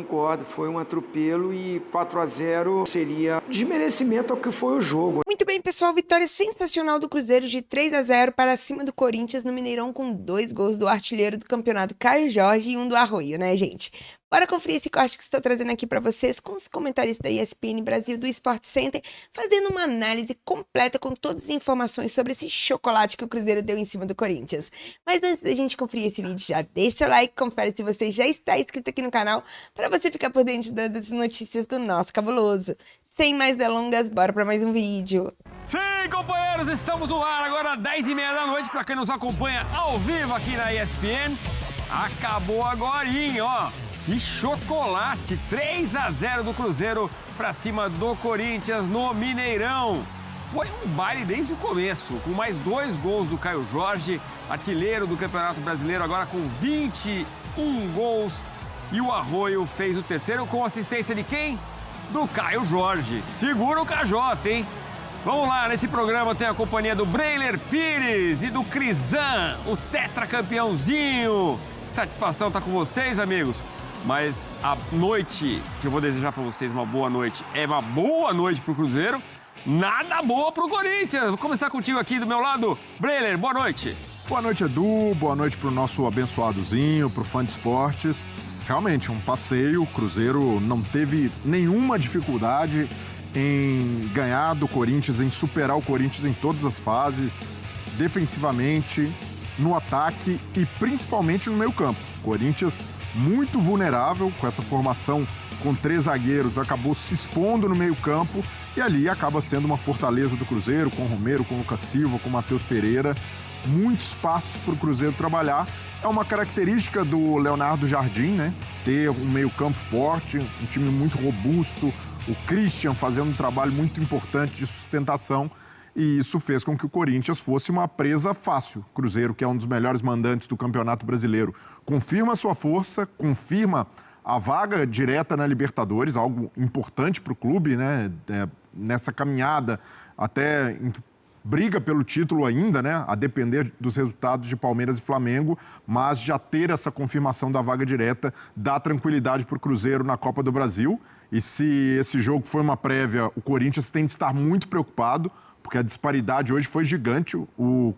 Concordo, foi um atropelo e 4-0 seria desmerecimento ao que foi o jogo. Muito bem, pessoal, vitória sensacional do Cruzeiro de 3-0 para cima do Corinthians no Mineirão com 2 gols do artilheiro do campeonato Caio Jorge e um do Arroio, né, gente? Bora conferir esse corte que estou trazendo aqui para vocês com os comentaristas da ESPN Brasil do Sport Center, fazendo uma análise completa com todas as informações sobre esse chocolate que o Cruzeiro deu em cima do Corinthians. Mas antes da gente conferir esse vídeo, já deixa seu like, confere se você já está inscrito aqui no canal, para você ficar por dentro das notícias do nosso cabuloso. Sem mais delongas, bora para mais um vídeo. Sim, companheiros, estamos no ar agora 10h30 da noite, para quem nos acompanha ao vivo aqui na ESPN. Acabou agorinha, ó. Que chocolate! 3-0 do Cruzeiro para cima do Corinthians no Mineirão. Foi um baile desde o começo, com mais 2 gols do Caio Jorge, artilheiro do Campeonato Brasileiro, agora com 21 gols. E o Arroio fez o terceiro com assistência de quem? Do Caio Jorge. Segura o Cajota, hein? Vamos lá, nesse programa tem a companhia do Breiler Pires e do Crisan, o tetracampeãozinho. Satisfação estar com vocês, amigos. Mas a noite que eu vou desejar para vocês, uma boa noite, é uma boa noite pro Cruzeiro, nada boa pro Corinthians. Vou começar contigo aqui do meu lado. Breiler, boa noite. Boa noite, Edu. Boa noite pro nosso abençoadozinho, pro fã de esportes. Realmente, um passeio. O Cruzeiro não teve nenhuma dificuldade em ganhar do Corinthians, em superar o Corinthians em todas as fases, defensivamente, no ataque e principalmente no meio-campo. Corinthians muito vulnerável com essa formação com 3 zagueiros, acabou se expondo no meio-campo e ali acaba sendo uma fortaleza do Cruzeiro, com o Romero, com o Lucas Silva, com o Matheus Pereira. Muitos espaços para o Cruzeiro trabalhar. É uma característica do Leonardo Jardim, né? Ter um meio-campo forte, um time muito robusto, o Christian fazendo um trabalho muito importante de sustentação. E isso fez com que o Corinthians fosse uma presa fácil. Cruzeiro, que é um dos melhores mandantes do Campeonato Brasileiro, confirma a sua força, confirma a vaga direta na Libertadores, algo importante para o clube, né? Nessa caminhada, até briga pelo título ainda, né? A depender dos resultados de Palmeiras e Flamengo, mas já ter essa confirmação da vaga direta dá tranquilidade para o Cruzeiro na Copa do Brasil. E se esse jogo foi uma prévia, o Corinthians tem de estar muito preocupado, porque a disparidade hoje foi gigante. O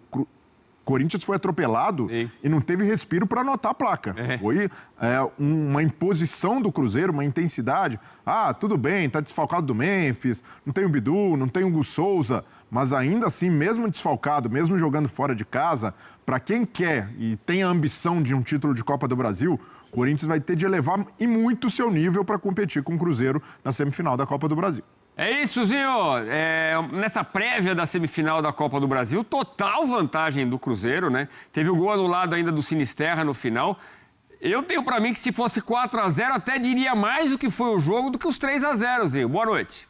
Corinthians foi atropelado e não teve respiro para anotar a placa. Foi uma imposição do Cruzeiro, uma intensidade. Ah, tudo bem, tá desfalcado do Memphis, não tem o Bidu, não tem o Hugo Souza, mas ainda assim, mesmo desfalcado, mesmo jogando fora de casa, para quem quer e tem a ambição de um título de Copa do Brasil, o Corinthians vai ter de elevar e muito o seu nível para competir com o Cruzeiro na semifinal da Copa do Brasil. É isso, Zinho. Nessa prévia da semifinal da Copa do Brasil, total vantagem do Cruzeiro, né? Teve o gol anulado ainda do Sinisterra no final. Eu tenho pra mim que se fosse 4-0, até diria mais do que foi o jogo do que os 3-0, Zinho. Boa noite.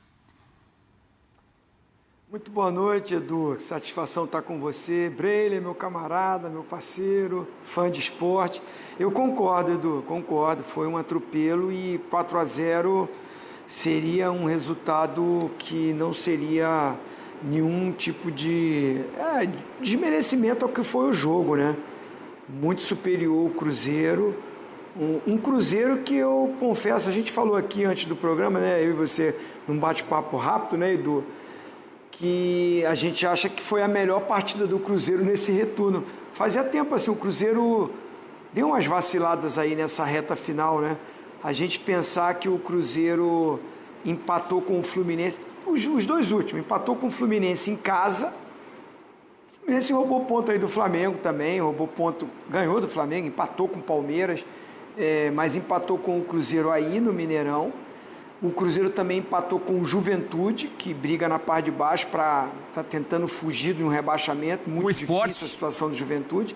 Muito boa noite, Edu. Satisfação estar com você. Breiler, meu camarada, meu parceiro, fã de esporte. Eu concordo, Edu, concordo. Foi um atropelo e 4-0 seria um resultado que não seria nenhum tipo de desmerecimento ao que foi o jogo, né? Muito superior ao Cruzeiro. Um Cruzeiro que eu confesso, a gente falou aqui antes do programa, né? Eu e você, num bate-papo rápido, né, Edu? Que a gente acha que foi a melhor partida do Cruzeiro nesse retorno. Fazia tempo, assim, o Cruzeiro deu umas vaciladas aí nessa reta final, né? A gente pensar que o Cruzeiro empatou com o Fluminense, os 2 últimos, empatou com o Fluminense em casa, o Fluminense roubou ponto aí do Flamengo também, roubou ponto, ganhou do Flamengo, empatou com o Palmeiras, mas empatou com o Cruzeiro aí no Mineirão. O Cruzeiro também empatou com o Juventude, que briga na parte de baixo tá tentando fugir de um rebaixamento, muito difícil a situação do Juventude.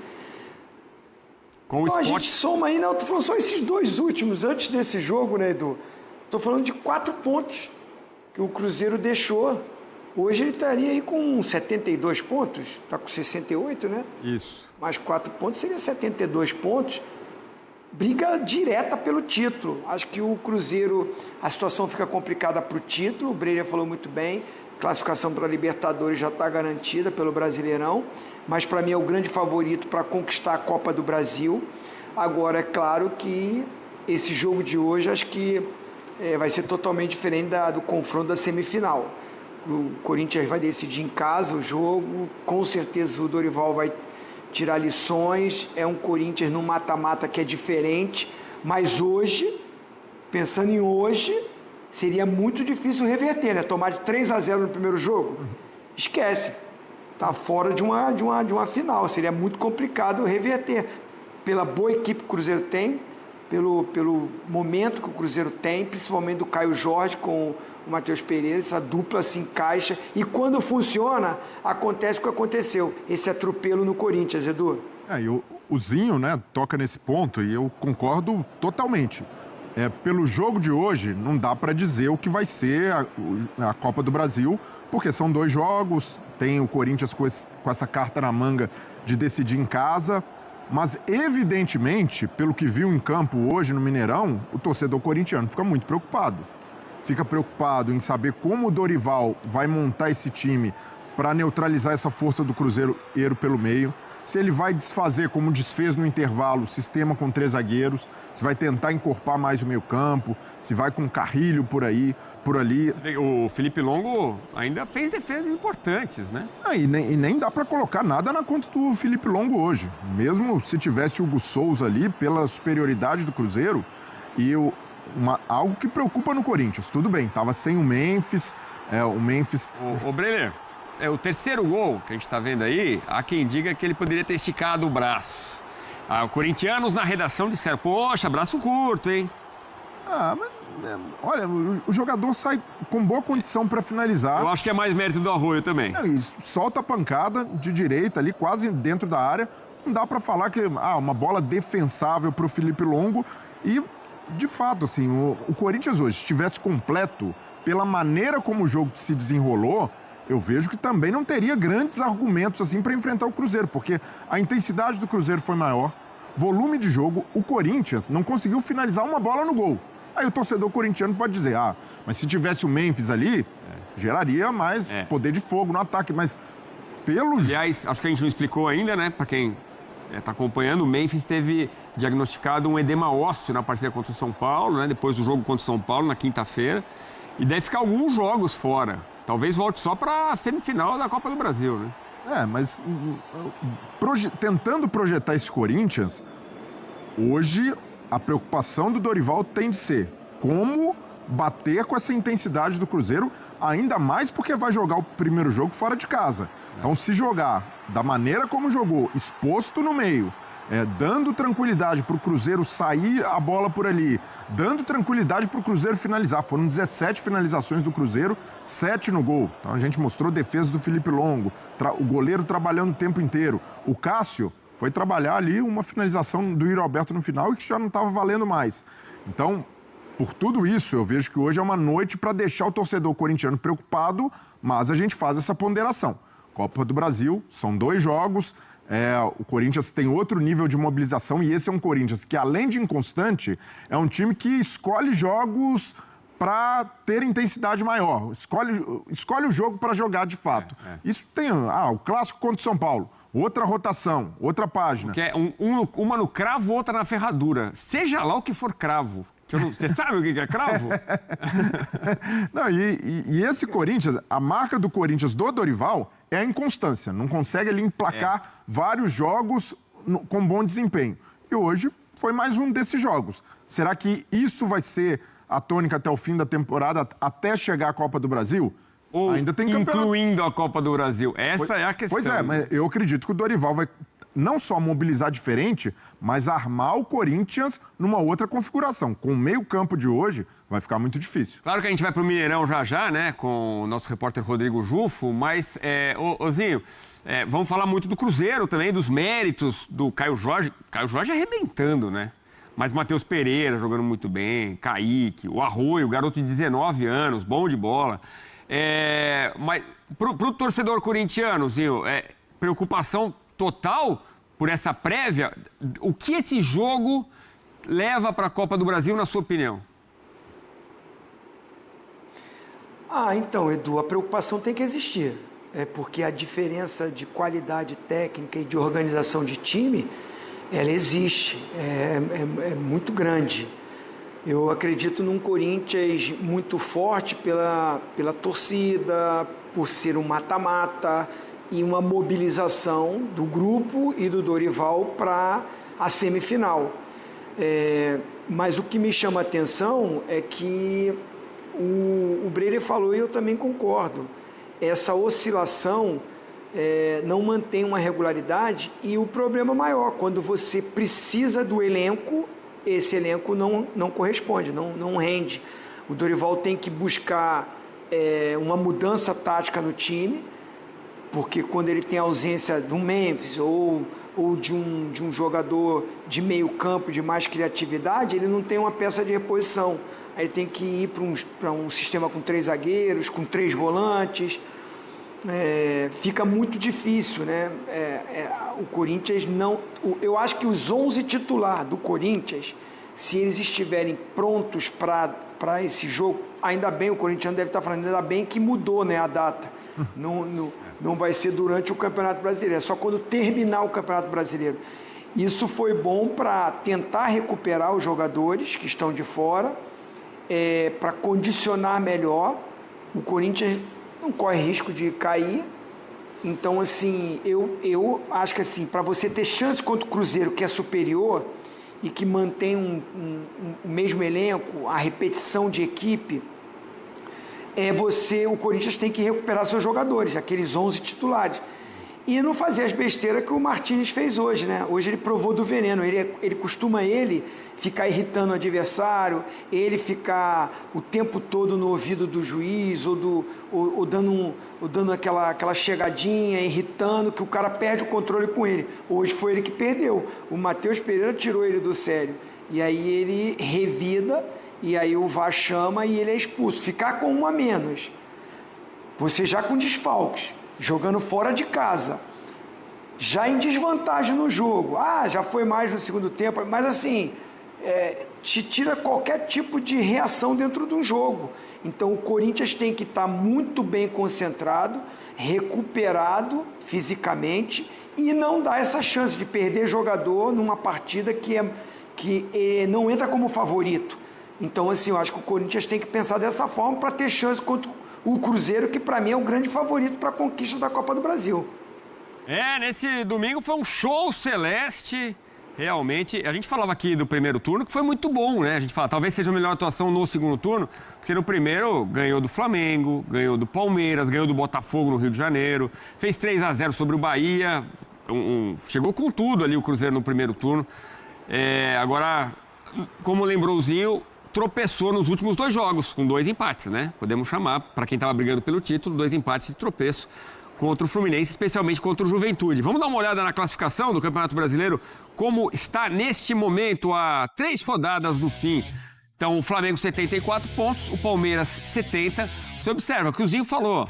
Com o então, Sport. a gente soma aí, não, tô falando só esses 2 últimos, antes desse jogo, né, Edu? Tô falando de 4 pontos que o Cruzeiro deixou. Hoje ele estaria aí com 72 pontos, tá com 68, né? Isso. Mais 4 pontos, seria 72 pontos. Briga direta pelo título. Acho que o Cruzeiro, a situação fica complicada para o título, o Breira falou muito bem, classificação para a Libertadores já está garantida pelo Brasileirão, mas para mim é o grande favorito para conquistar a Copa do Brasil. Agora, é claro que esse jogo de hoje acho que vai ser totalmente diferente do confronto da semifinal. O Corinthians vai decidir em casa o jogo, com certeza o Dorival vai tirar lições, é um Corinthians no mata-mata que é diferente, mas hoje, pensando em hoje, seria muito difícil reverter, né? Tomar de 3-0 no primeiro jogo, esquece, tá fora de uma final, seria muito complicado reverter, pela boa equipe que o Cruzeiro tem, pelo momento que o Cruzeiro tem, principalmente do Caio Jorge com o Matheus Pereira, essa dupla se encaixa e quando funciona, acontece o que aconteceu, esse atropelo no Corinthians, Edu. O Zinho, né, toca nesse ponto e eu concordo totalmente. Pelo jogo de hoje, não dá para dizer o que vai ser a Copa do Brasil, porque são 2 jogos, tem o Corinthians com essa carta na manga de decidir em casa, mas evidentemente, pelo que viu em campo hoje no Mineirão, o torcedor corintiano fica muito preocupado. Fica preocupado em saber como o Dorival vai montar esse time para neutralizar essa força do Cruzeiro pelo meio. Se ele vai desfazer, como desfez no intervalo, o sistema com 3 zagueiros, se vai tentar encorpar mais o meio-campo, se vai com Carrilho por ali. O Felipe Longo ainda fez defesas importantes, né? E nem dá para colocar nada na conta do Felipe Longo hoje. Mesmo se tivesse o Hugo Souza ali, pela superioridade do Cruzeiro, algo que preocupa no Corinthians. Tudo bem, estava sem o Memphis. O Breler, o terceiro gol que a gente está vendo aí, há quem diga que ele poderia ter esticado o braço. Corintianos na redação disseram, poxa, braço curto, hein? Olha, o jogador sai com boa condição para finalizar. Eu acho que é mais mérito do Arroio também. Solta a pancada de direita ali, quase dentro da área. Não dá para falar que uma bola defensável para o Felipe Longo. E, de fato, assim, o Corinthians hoje, se estivesse completo, pela maneira como o jogo se desenrolou, eu vejo que também não teria grandes argumentos assim para enfrentar o Cruzeiro, porque a intensidade do Cruzeiro foi maior, volume de jogo, o Corinthians não conseguiu finalizar uma bola no gol. Aí o torcedor corintiano pode dizer, mas se tivesse o Memphis ali, geraria mais poder de fogo no ataque, mas Aliás, acho que a gente não explicou ainda, né, para quem está acompanhando, o Memphis teve diagnosticado um edema ósseo na partida contra o São Paulo, né, depois do jogo contra o São Paulo, na quinta-feira, e deve ficar alguns jogos fora. Talvez volte só para a semifinal da Copa do Brasil, né? Mas tentando projetar esse Corinthians, hoje a preocupação do Dorival tem de ser como bater com essa intensidade do Cruzeiro, ainda mais porque vai jogar o primeiro jogo fora de casa. Então, se jogar da maneira como jogou, exposto no meio, dando tranquilidade para o Cruzeiro sair a bola por ali, dando tranquilidade para o Cruzeiro finalizar. Foram 17 finalizações do Cruzeiro, 7 no gol. Então a gente mostrou defesa do Felipe Longo, o goleiro trabalhando o tempo inteiro. O Cássio foi trabalhar ali uma finalização do Yuri Alberto no final e que já não estava valendo mais. Então, por tudo isso, eu vejo que hoje é uma noite para deixar o torcedor corintiano preocupado, mas a gente faz essa ponderação. Copa do Brasil, são 2 jogos, o Corinthians tem outro nível de mobilização e esse é um Corinthians que, além de inconstante, é um time que escolhe jogos para ter intensidade maior, escolhe o jogo para jogar de fato. Isso tem o clássico contra o São Paulo, outra rotação, outra página. Que é uma no cravo, outra na ferradura. Seja lá o que for cravo. Você sabe o que é cravo? Não, e esse Corinthians, a marca do Corinthians do Dorival é a inconstância. Não consegue ali emplacar vários jogos com bom desempenho. E hoje foi mais um desses jogos. Será que isso vai ser a tônica até o fim da temporada, até chegar à Copa do Brasil? Ou ainda tem incluindo a Copa do Brasil? Essa é a questão. Pois mas eu acredito que o Dorival vai não só mobilizar diferente, mas armar o Corinthians numa outra configuração. Com o meio-campo de hoje, vai ficar muito difícil. Claro que a gente vai pro Mineirão já, né, com o nosso repórter Rodrigo Jufo, mas, Zinho, vamos falar muito do Cruzeiro também, dos méritos do Caio Jorge. Caio Jorge arrebentando, né? Mas Matheus Pereira jogando muito bem, Kaique, o Arroio, garoto de 19 anos, bom de bola. Mas pro torcedor corintiano, Zinho, preocupação total por essa prévia. O que esse jogo leva para a Copa do Brasil, na sua opinião? Então, Edu, a preocupação tem que existir. Porque a diferença de qualidade técnica e de organização de time, ela existe. É muito grande. Eu acredito num Corinthians muito forte pela torcida, por ser um mata-mata e uma mobilização do grupo e do Dorival para a semifinal. Mas o que me chama a atenção é que o Breire falou, e eu também concordo, essa oscilação não mantém uma regularidade, e o problema maior, quando você precisa do elenco, esse elenco não corresponde, não rende. O Dorival tem que buscar uma mudança tática no time, porque quando ele tem a ausência do Memphis ou de um jogador de meio campo, de mais criatividade, ele não tem uma peça de reposição. Aí ele tem que ir para um sistema com 3 zagueiros, com 3 volantes. Fica muito difícil, né? O Corinthians não... Eu acho que os 11 titulares do Corinthians, se eles estiverem prontos para esse jogo, ainda bem, o Corinthians deve estar falando, ainda bem que mudou, né, a data. Não vai ser durante o Campeonato Brasileiro, é só quando terminar o Campeonato Brasileiro. Isso foi bom para tentar recuperar os jogadores que estão de fora, para condicionar melhor. O Corinthians não corre risco de cair. Então, assim, eu acho que assim, para você ter chance contra o Cruzeiro, que é superior e que mantém o mesmo elenco, a repetição de equipe, o Corinthians tem que recuperar seus jogadores, aqueles 11 titulares. E não fazer as besteiras que o Martínez fez hoje, né? Hoje ele provou do veneno. Ele costuma ficar irritando o adversário, ele ficar o tempo todo no ouvido do juiz, ou dando aquela chegadinha, irritando, que o cara perde o controle com ele. Hoje foi ele que perdeu. O Matheus Pereira tirou ele do sério. E aí ele revida, e aí o VAR chama e ele é expulso. Ficar com 1 a menos. Você já com desfalques, jogando fora de casa, já em desvantagem no jogo. Já foi mais no segundo tempo, mas assim, te tira qualquer tipo de reação dentro de um jogo. Então o Corinthians tem que estar muito bem concentrado, recuperado fisicamente, e não dar essa chance de perder jogador numa partida que não entra como favorito. Então, assim, eu acho que o Corinthians tem que pensar dessa forma para ter chance contra o Cruzeiro, que para mim é o grande favorito para a conquista da Copa do Brasil. Nesse domingo foi um show celeste. Realmente, a gente falava aqui do primeiro turno, que foi muito bom, né? A gente fala, talvez seja a melhor atuação no segundo turno, porque no primeiro ganhou do Flamengo, ganhou do Palmeiras, ganhou do Botafogo no Rio de Janeiro, fez 3-0 sobre o Bahia, chegou com tudo ali o Cruzeiro no primeiro turno. Agora, como lembrou o Zinho, tropeçou nos últimos 2 jogos, com 2 empates, né? Podemos chamar, para quem estava brigando pelo título, 2 empates de tropeço contra o Fluminense, especialmente contra o Juventude. Vamos dar uma olhada na classificação do Campeonato Brasileiro, como está neste momento, a 3 rodadas do fim. Então, o Flamengo 74 pontos, o Palmeiras 70. Você observa que o Zinho falou,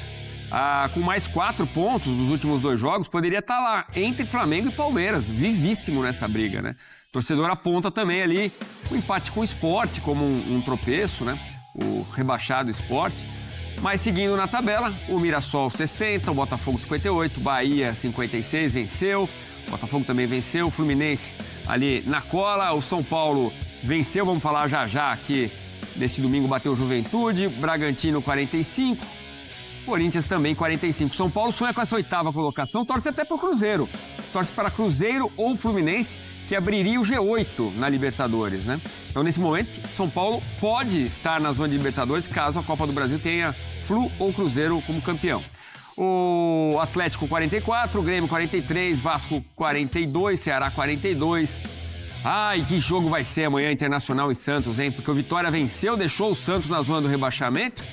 com mais 4 pontos nos últimos 2 jogos, poderia estar lá entre Flamengo e Palmeiras, vivíssimo nessa briga, né? O torcedor aponta também ali o empate com o Sport como um tropeço, né? O rebaixado Sport. Mas seguindo na tabela, o Mirassol 60, o Botafogo 58, Bahia 56, venceu. O Botafogo também venceu, o Fluminense ali na cola, o São Paulo venceu, vamos falar já aqui, neste domingo bateu o Juventude, Bragantino 45, Corinthians também 45. São Paulo sonha com essa 8ª colocação, torce até para o Cruzeiro. Torce para Cruzeiro ou Fluminense, que abriria o G8 na Libertadores, né? Então, nesse momento, São Paulo pode estar na zona de Libertadores caso a Copa do Brasil tenha Flu ou Cruzeiro como campeão. O Atlético 44, o Grêmio 43, Vasco 42, Ceará 42. Ai, que jogo vai ser amanhã, Internacional e Santos, hein? Porque o Vitória venceu, deixou o Santos na zona do rebaixamento.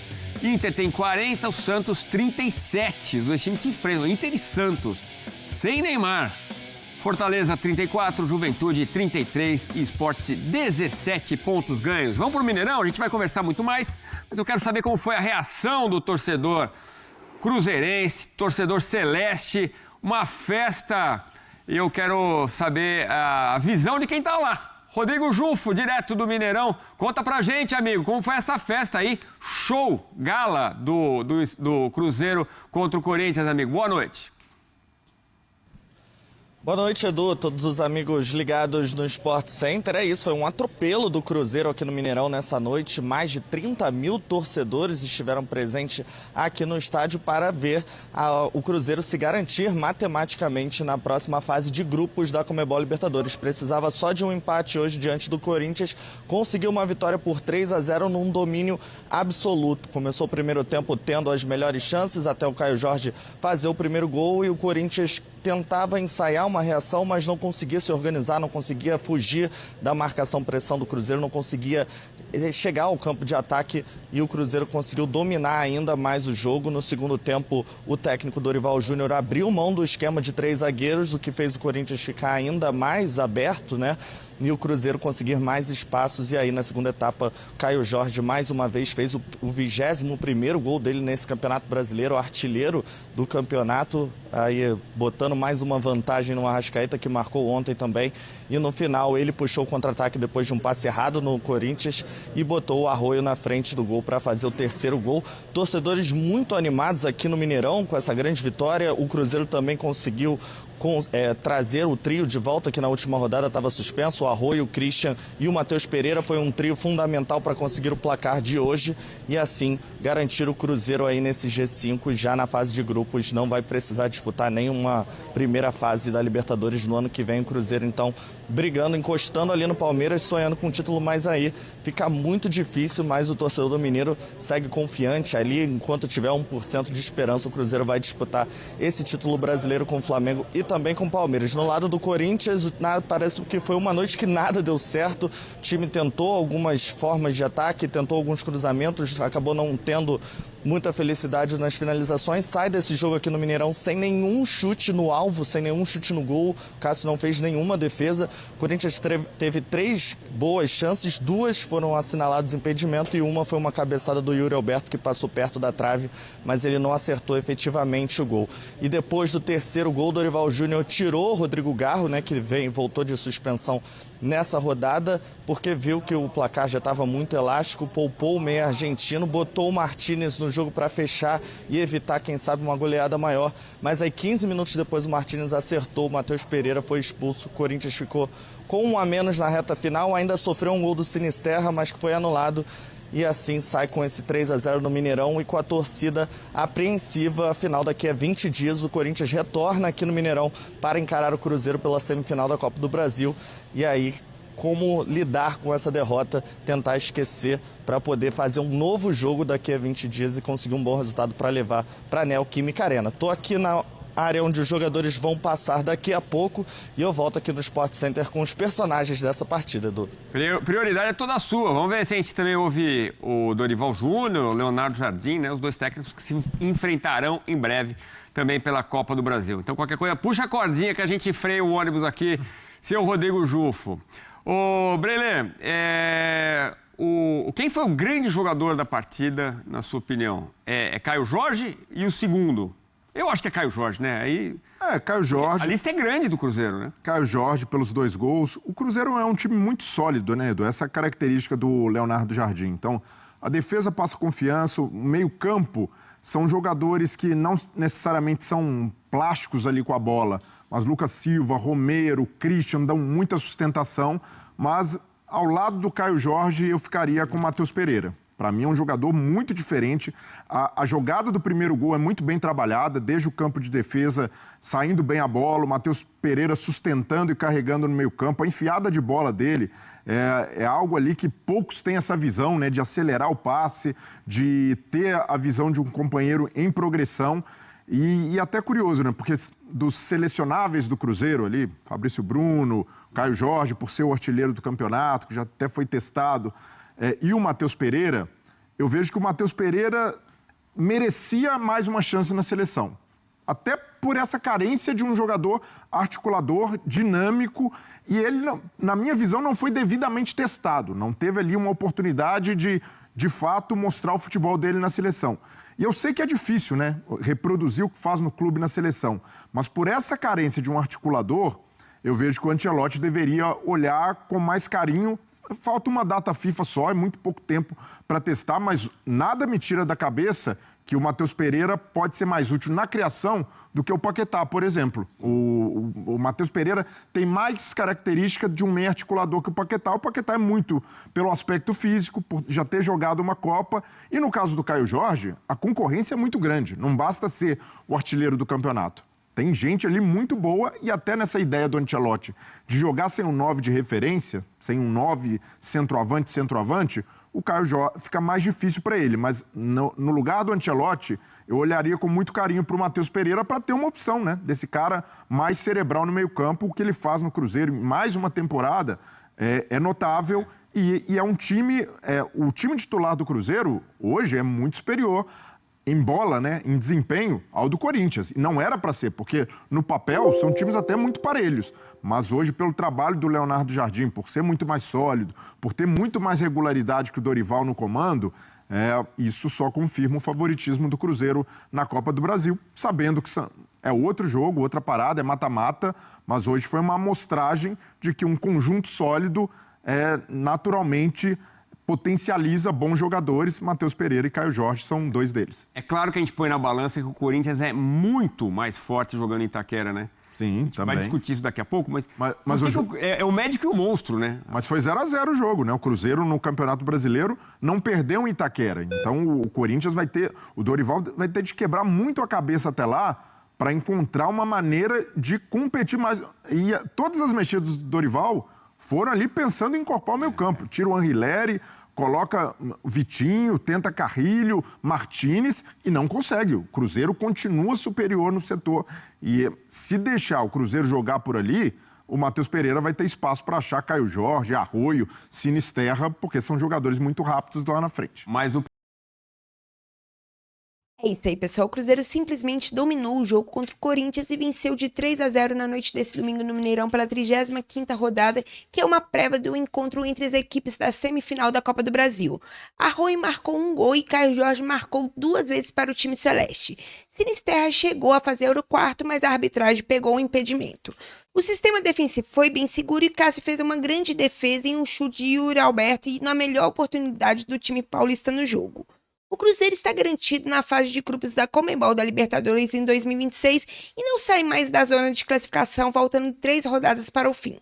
Inter tem 40, o Santos 37. Os 2 times se enfrentam, Inter e Santos, sem Neymar. Fortaleza 34, Juventude 33 e Sport 17 pontos ganhos. Vamos pro Mineirão, a gente vai conversar muito mais, mas eu quero saber como foi a reação do torcedor cruzeirense, torcedor celeste, uma festa, e eu quero saber a visão de quem tá lá. Rodrigo Jufo, direto do Mineirão, conta pra gente, amigo, como foi essa festa aí, show, gala do Cruzeiro contra o Corinthians, amigo. Boa noite. Boa noite, Edu. Todos os amigos ligados no Sport Center. É isso, foi um atropelo do Cruzeiro aqui no Mineirão nessa noite. Mais de 30 mil torcedores estiveram presentes aqui no estádio para ver o Cruzeiro se garantir matematicamente na próxima fase de grupos da Conmebol Libertadores. Precisava só de um empate hoje diante do Corinthians. Conseguiu uma vitória por 3-0 num domínio absoluto. Começou o primeiro tempo tendo as melhores chances até o Caio Jorge fazer o primeiro gol e o Corinthians tentava ensaiar uma reação, mas não conseguia se organizar, não conseguia fugir da marcação-pressão do Cruzeiro, não conseguia chegar ao campo de ataque e o Cruzeiro conseguiu dominar ainda mais o jogo. No segundo tempo, o técnico Dorival Júnior abriu mão do esquema de 3 zagueiros, o que fez o Corinthians ficar ainda mais aberto, né? E o Cruzeiro conseguir mais espaços. E aí, na segunda etapa, Caio Jorge, mais uma vez, fez o 21º gol dele nesse Campeonato Brasileiro, artilheiro do campeonato, aí botando mais uma vantagem no Arrascaeta, que marcou ontem também. E no final, ele puxou o contra-ataque depois de um passe errado no Corinthians e botou o Arroio na frente do gol para fazer o 3º gol. Torcedores muito animados aqui no Mineirão com essa grande vitória. O Cruzeiro também conseguiu trazer o trio de volta, que na última rodada estava suspenso. O Arroio, o Christian e o Matheus Pereira foi um trio fundamental para conseguir o placar de hoje e assim garantir o Cruzeiro aí nesse G5 já na fase de grupos. Não vai precisar disputar nenhuma primeira fase da Libertadores no ano que vem. O Cruzeiro então brigando, encostando ali no Palmeiras, sonhando com um título, mais aí fica muito difícil, mas o torcedor do Mineiro segue confiante ali. Enquanto tiver 1% de esperança, o Cruzeiro vai disputar esse título brasileiro com o Flamengo e também com o Palmeiras. No lado do Corinthians, parece que foi uma noite que nada deu certo. O time tentou algumas formas de ataque, tentou alguns cruzamentos, acabou não tendo muita felicidade nas finalizações. Sai desse jogo aqui no Mineirão sem nenhum chute no alvo, sem nenhum chute no gol. O Cássio não fez nenhuma defesa. O Corinthians teve 3 boas chances, 2 foram assinalados impedimento e uma foi uma cabeçada do Yuri Alberto que passou perto da trave, mas ele não acertou efetivamente o gol. E depois do 3º gol, Dorival Júnior tirou o Rodrigo Garro, né, que voltou de suspensão nessa rodada, porque viu que o placar já estava muito elástico, poupou o meia argentino, botou o Martínez no jogo para fechar e evitar, quem sabe, uma goleada maior. Mas aí 15 minutos depois o Martínez acertou, o Matheus Pereira foi expulso, o Corinthians ficou com 1 a menos na reta final, ainda sofreu um gol do Sinisterra, mas que foi anulado. E assim sai com esse 3-0 no Mineirão e com a torcida apreensiva. Afinal, daqui a 20 dias o Corinthians retorna aqui no Mineirão para encarar o Cruzeiro pela semifinal da Copa do Brasil. E aí, como lidar com essa derrota, tentar esquecer para poder fazer um novo jogo daqui a 20 dias e conseguir um bom resultado para levar para a Neoquímica Arena. Estou aqui na área onde os jogadores vão passar daqui a pouco e eu volto aqui no Sport Center com os personagens dessa partida, Edu. Prioridade é toda sua. Vamos ver se a gente também ouve o Dorival Júnior, o Leonardo Jardim, né, os dois técnicos que se enfrentarão em breve também pela Copa do Brasil. Então, qualquer coisa, puxa a cordinha que a gente freia o ônibus aqui, seu Rodrigo Jufo. Ô, Breilê, quem foi o grande jogador da partida, na sua opinião? É Caio Jorge e o segundo? Eu acho que é Caio Jorge, né? Caio Jorge. A lista é grande do Cruzeiro, né? Caio Jorge pelos 2 gols. O Cruzeiro é um time muito sólido, né, Edu? Essa é a característica do Leonardo Jardim. Então, a defesa passa confiança, o meio-campo são jogadores que não necessariamente são plásticos ali com a bola, mas Lucas Silva, Romero, Christian dão muita sustentação, mas ao lado do Caio Jorge eu ficaria com o Matheus Pereira. Para mim é um jogador muito diferente. A jogada do primeiro gol é muito bem trabalhada, desde o campo de defesa, saindo bem a bola, o Matheus Pereira sustentando e carregando no meio campo. A enfiada de bola dele é algo ali que poucos têm essa visão, né, de acelerar o passe, de ter a visão de um companheiro em progressão. E até curioso, né, porque dos selecionáveis do Cruzeiro ali, Fabrício Bruno, Caio Jorge, por ser o artilheiro do campeonato, que já até foi testado, e o Matheus Pereira, eu vejo que o Matheus Pereira merecia mais uma chance na seleção. Até por essa carência de um jogador articulador, dinâmico, e ele, na minha visão, não foi devidamente testado. Não teve ali uma oportunidade de fato, mostrar o futebol dele na seleção. E eu sei que é difícil, né, reproduzir o que faz no clube na seleção. Mas por essa carência de um articulador, eu vejo que o Ancelotti deveria olhar com mais carinho, falta uma data FIFA só, é muito pouco tempo para testar, mas nada me tira da cabeça que o Matheus Pereira pode ser mais útil na criação do que o Paquetá, por exemplo. O Matheus Pereira tem mais característica de um meio articulador que o Paquetá. O Paquetá é muito pelo aspecto físico, por já ter jogado uma Copa. E no caso do Caio Jorge, a concorrência é muito grande. Não basta ser o artilheiro do campeonato. Tem gente ali muito boa e até nessa ideia do Ancelotti de jogar sem um 9 de referência, sem um 9 centroavante, o Caio Jorge fica mais difícil para ele. Mas no lugar do Ancelotti, eu olharia com muito carinho para o Matheus Pereira para ter uma opção, né? Desse cara mais cerebral no meio-campo. O que ele faz no Cruzeiro em mais uma temporada é notável e é um time... o time titular do Cruzeiro hoje é muito superior em bola, né, em desempenho, ao do Corinthians. E não era para ser, porque no papel são times até muito parelhos. Mas hoje, pelo trabalho do Leonardo Jardim, por ser muito mais sólido, por ter muito mais regularidade que o Dorival no comando, isso só confirma o favoritismo do Cruzeiro na Copa do Brasil, sabendo que é outro jogo, outra parada, é mata-mata, mas hoje foi uma amostragem de que um conjunto sólido naturalmente potencializa bons jogadores. Matheus Pereira e Caio Jorge são dois deles. É claro que a gente põe na balança que o Corinthians é muito mais forte jogando em Itaquera, né? Sim, também. Vai discutir isso daqui a pouco, mas o o médico e o monstro, né? Mas foi 0-0 o jogo, né? O Cruzeiro no Campeonato Brasileiro não perdeu em Itaquera. Então o Corinthians o Dorival vai ter de quebrar muito a cabeça até lá para encontrar uma maneira de competir mais. E todas as mexidas do Dorival foram ali pensando em incorporar o meio campo. Tira o Anrileri, coloca Vitinho, tenta Carrilho, Martínez e não consegue. O Cruzeiro continua superior no setor. E se deixar o Cruzeiro jogar por ali, o Matheus Pereira vai ter espaço para achar Caio Jorge, Arroio, Sinisterra, porque são jogadores muito rápidos lá na frente. Mas no É isso aí, pessoal. O Cruzeiro simplesmente dominou o jogo contra o Corinthians e venceu de 3-0 na noite desse domingo no Mineirão pela 35ª rodada, que é uma prévia do encontro entre as equipes da semifinal da Copa do Brasil. Arroio marcou um gol e Caio Jorge marcou 2 vezes para o time celeste. Sinisterra chegou a fazer o quarto, mas a arbitragem pegou o impedimento. O sistema defensivo foi bem seguro e Cássio fez uma grande defesa em um chute de Yuri Alberto e na melhor oportunidade do time paulista no jogo. O Cruzeiro está garantido na fase de grupos da Conmebol da Libertadores em 2026 e não sai mais da zona de classificação, faltando 3 rodadas para o fim.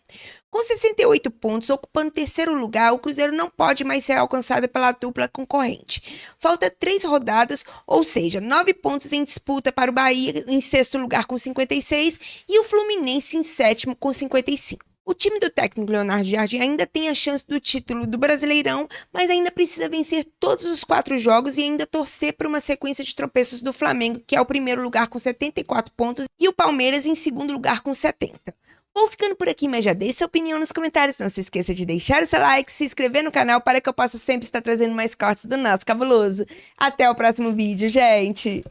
Com 68 pontos, ocupando o 3º lugar, o Cruzeiro não pode mais ser alcançado pela dupla concorrente. Falta 3 rodadas, ou seja, 9 pontos em disputa para o Bahia em 6º lugar com 56 e o Fluminense em 7º com 55. O time do técnico Leonardo Jardim ainda tem a chance do título do Brasileirão, mas ainda precisa vencer todos os 4 jogos e ainda torcer por uma sequência de tropeços do Flamengo, que é o 1º lugar com 74 pontos, e o Palmeiras em 2º lugar com 70. Vou ficando por aqui, mas já deixe sua opinião nos comentários. Não se esqueça de deixar o seu like, se inscrever no canal para que eu possa sempre estar trazendo mais cortes do nosso cabuloso. Até o próximo vídeo, gente!